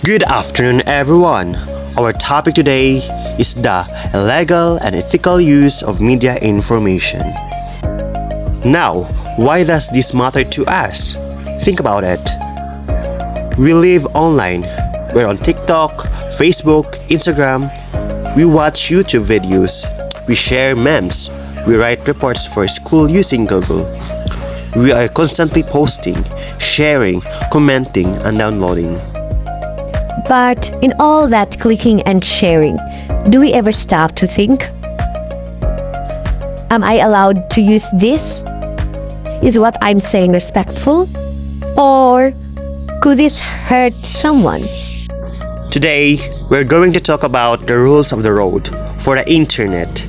Good afternoon, everyone. Our topic today is the illegal and ethical use of media information. Now, why does this matter to us? Think about it. We live online. We're on TikTok, Facebook, Instagram. We watch YouTube videos. We share memes. We write reports for school using Google. We are constantly posting, sharing, commenting, and downloading. But in all that clicking and sharing, do we ever stop to think? Am I allowed to use this? Is what I'm saying respectful? Or could this hurt someone? Today, we're going to talk about the rules of the road for the internet.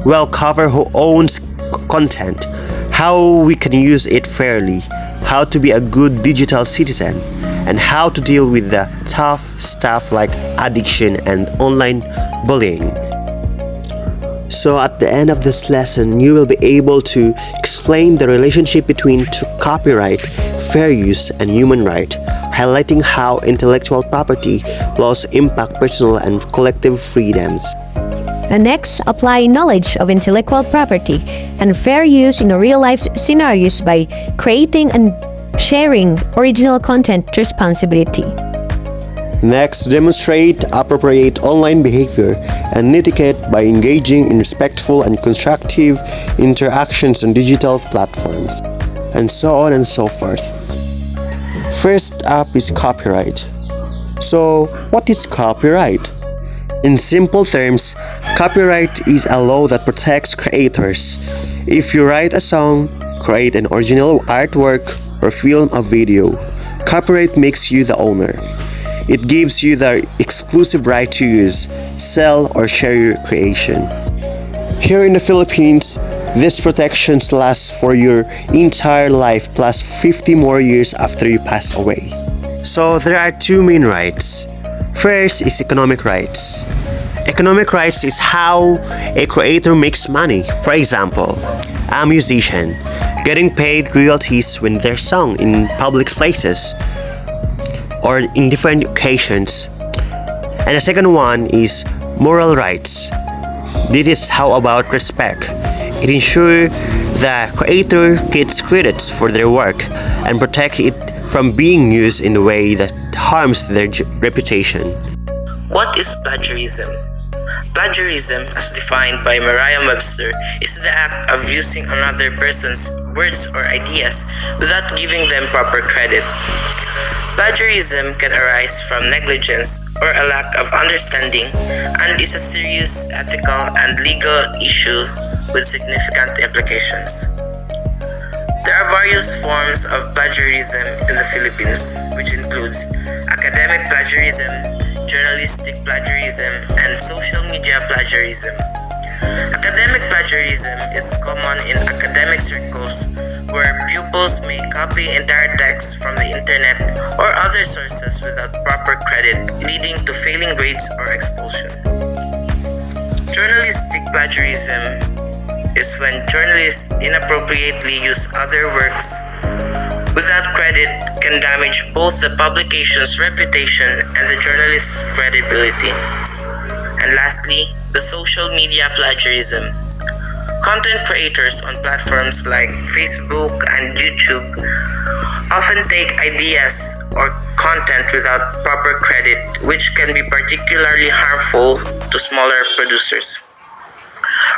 We'll cover who owns content, how we can use it fairly, how to be a good digital citizen, and how to deal with the tough stuff like addiction and online bullying. So at the end of this lesson, you will be able to explain the relationship between copyright, fair use, and human right, highlighting how intellectual property laws impact personal and collective freedoms. And next, apply knowledge of intellectual property and fair use in real-life scenarios by creating and sharing original content responsibility. Next, demonstrate appropriate online behavior and etiquette by engaging in respectful and constructive interactions on digital platforms, and so on and so forth. First up is copyright. So, what is copyright? In simple terms, copyright is a law that protects creators. If you write a song, create an original artwork, or film a video, copyright makes you the owner. It gives you the exclusive right to use, sell, or share your creation. Here in the Philippines, these protections last for your entire life plus 50 more years after you pass away. So there are two main rights. First is economic rights. Economic rights is how a creator makes money. For example, a musician getting paid royalties when their song in public places or in different occasions. And the second one is moral rights. This is how about respect. It ensures the creator gets credits for their work and protect it from being used in a way that harms their reputation. What is plagiarism? Plagiarism, as defined by Merriam-Webster, is the act of using another person's words or ideas without giving them proper credit. Plagiarism can arise from negligence or a lack of understanding and is a serious ethical and legal issue with significant implications. There are various forms of plagiarism in the Philippines, which includes academic plagiarism, journalistic plagiarism, and social media plagiarism. Academic plagiarism is common in academic circles where pupils may copy entire texts from the internet or other sources without proper credit, leading to failing grades or expulsion. Journalistic plagiarism is when journalists inappropriately use other works without credit can damage both the publication's reputation and the journalist's credibility. And lastly, the social media plagiarism. Content creators on platforms like Facebook and YouTube often take ideas or content without proper credit, which can be particularly harmful to smaller producers.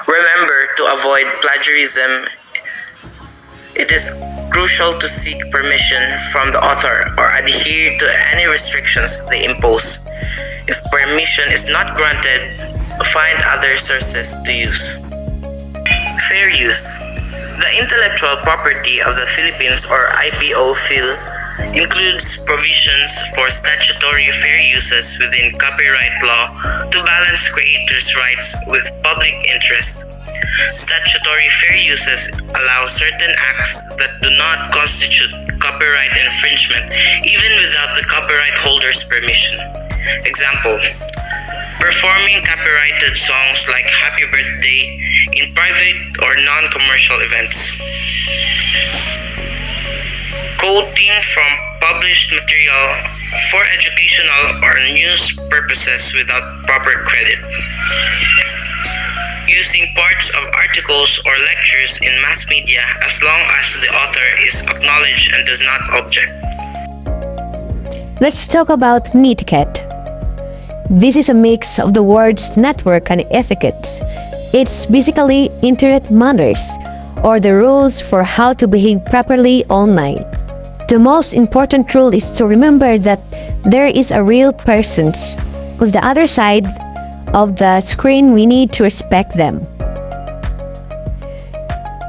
Remember, to avoid plagiarism, it is crucial to seek permission from the author or adhere to any restrictions they impose. If permission is not granted, find other sources to use. Fair use. The intellectual property of the Philippines, or IPO includes provisions for statutory fair uses within copyright law to balance creators' rights with public interests. Statutory fair uses allow certain acts that do not constitute copyright infringement even without the copyright holder's permission. Example: performing copyrighted songs like Happy Birthday in private or non-commercial events. quoting from published material for educational or news purposes without proper credit, using parts of articles or lectures in mass media as long as the author is acknowledged and does not object. Let's talk about netiquette. This is a mix of the words network and etiquette. It's basically internet manners, or the rules for how to behave properly online. The most important rule is to remember that there is a real person on the other side of the screen. We need to respect them.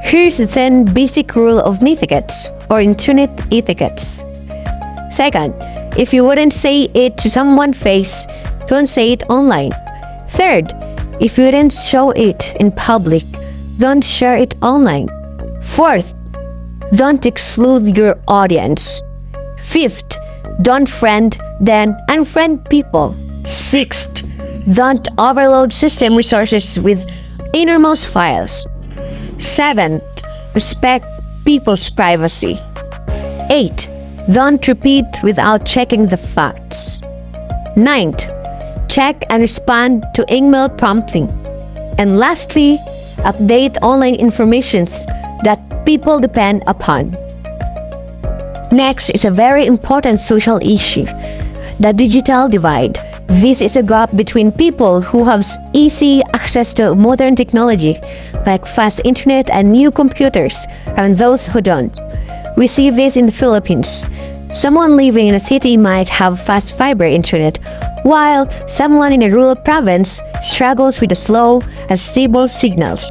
Here's the 10 basic rule of netiquette or internet etiquette. Second, if you wouldn't say it to someone's face, don't say it online. Third, if you didn't show it in public, don't share it online. Fourth, don't exclude your audience. Fifth, don't friend, then unfriend people. Sixth, don't overload system resources with innermost files. Seventh, respect people's privacy. 8. Don't repeat without checking the facts. 9th, check and respond to email prompting. And lastly, update online information that people depend upon. Next is a very important social issue, the digital divide. This is a gap between people who have easy access to modern technology, like fast internet and new computers, and those who don't. We see this in the Philippines. Someone living in a city might have fast fiber internet, while someone in a rural province struggles with the slow and stable signals.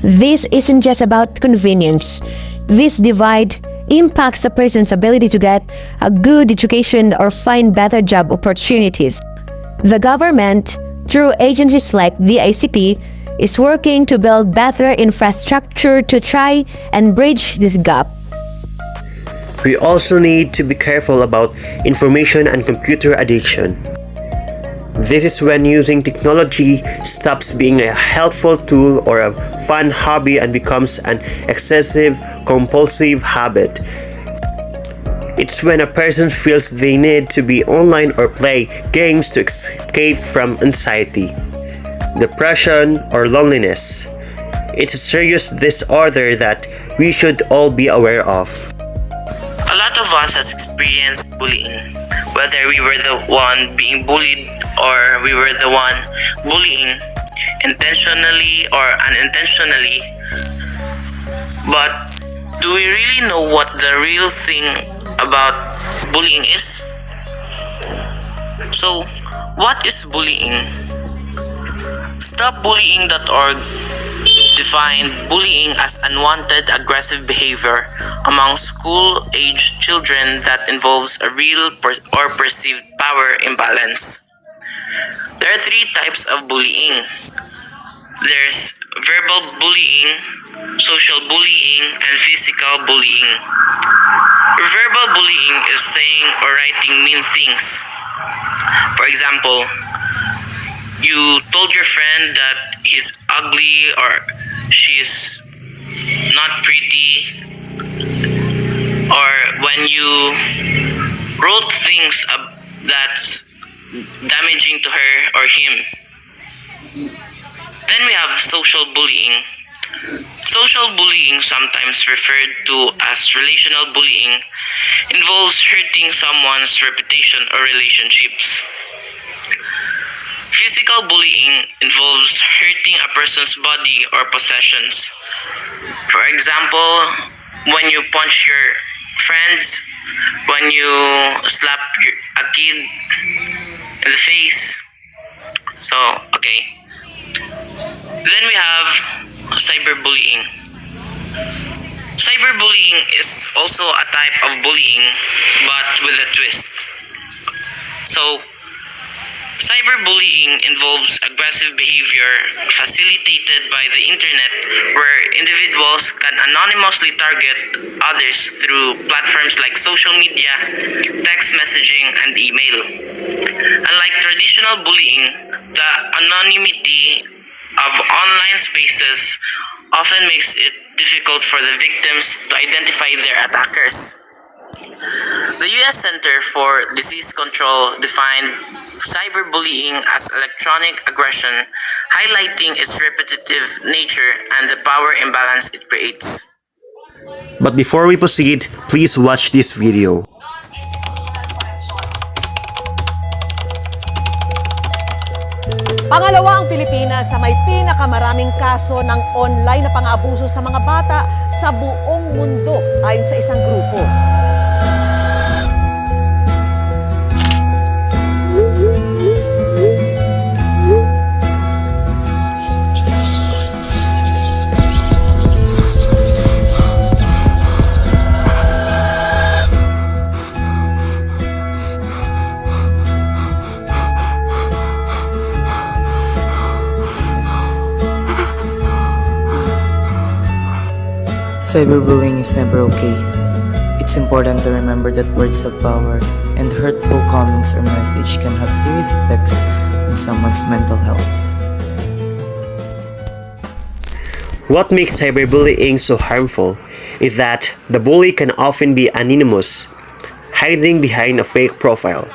This isn't just about convenience. This divide impacts a person's ability to get a good education or find better job opportunities. The government, through agencies like the ICT, is working to build better infrastructure to try and bridge this gap. We also need to be careful about information and computer addiction. This is when using technology stops being a helpful tool or a fun hobby and becomes an excessive, compulsive habit. It's when a person feels they need to be online or play games to escape from anxiety, depression, or loneliness. It's a serious disorder that we should all be aware of. A lot of us has experienced bullying, whether we were the one being bullied or we were the one bullying, intentionally or unintentionally. But do we really know what the real thing about bullying is? So, what is bullying? StopBullying.org defined bullying as unwanted aggressive behavior among school-aged children that involves a real or perceived power imbalance. There are 3 types of bullying. There's verbal bullying, social bullying, and physical bullying. Verbal bullying is saying or writing mean things. For example, you told your friend that he's ugly or she's not pretty, or when you wrote things that's damaging to her or him. Then we have social bullying. Social bullying, sometimes referred to as relational bullying, involves hurting someone's reputation or relationships. Physical bullying involves hurting a person's body or possessions. For example, when you punch your friends, when you slap a kid in the face. So, okay. Then we have cyberbullying. Cyberbullying is also a type of bullying, but with a twist. So, cyberbullying involves aggressive behavior facilitated by the internet where individuals can anonymously target others through platforms like social media, text messaging, and email. Unlike traditional bullying, the anonymity of online spaces often makes it difficult for the victims to identify their attackers. The U.S. Center for Disease Control defined cyberbullying as electronic aggression, highlighting its repetitive nature and the power imbalance it creates. But before we proceed, please watch this video. Pangalawa ang Pilipinas sa may pinakamaraming kaso ng online na pang-aabuso sa mga bata sa buong mundo ayon sa isang grupo. Cyberbullying is never okay. It's important to remember that words have power, and hurtful comments or message can have serious effects on someone's mental health. What makes cyberbullying so harmful is that the bully can often be anonymous, hiding behind a fake profile.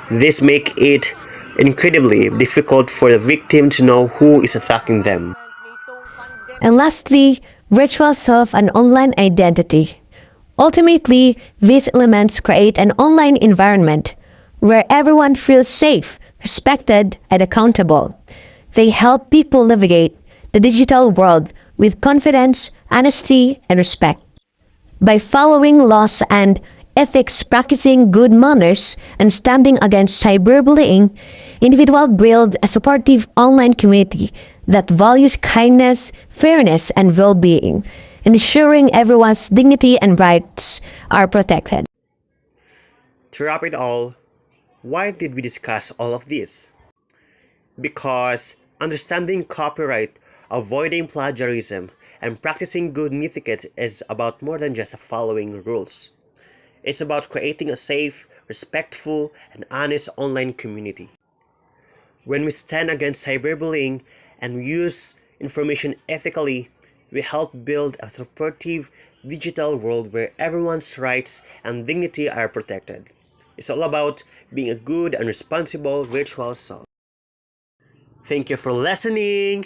This makes it incredibly difficult for the victim to know who is attacking them. And lastly, virtual self and online identity. Ultimately, these elements create an online environment where everyone feels safe, respected, and accountable. They help people navigate the digital world with confidence, honesty, and respect. By following laws and ethics, practicing good manners, and standing against cyberbullying, individuals build a supportive online community that values kindness, fairness, and well-being, ensuring everyone's dignity and rights are protected. To wrap it all, why did we discuss all of this? Because understanding copyright, avoiding plagiarism, and practicing good etiquette is about more than just following rules. It's about creating a safe, respectful, and honest online community. When we stand against cyberbullying and we use information ethically, we help build a supportive digital world where everyone's rights and dignity are protected. It's all about being a good and responsible virtual self. Thank you for listening.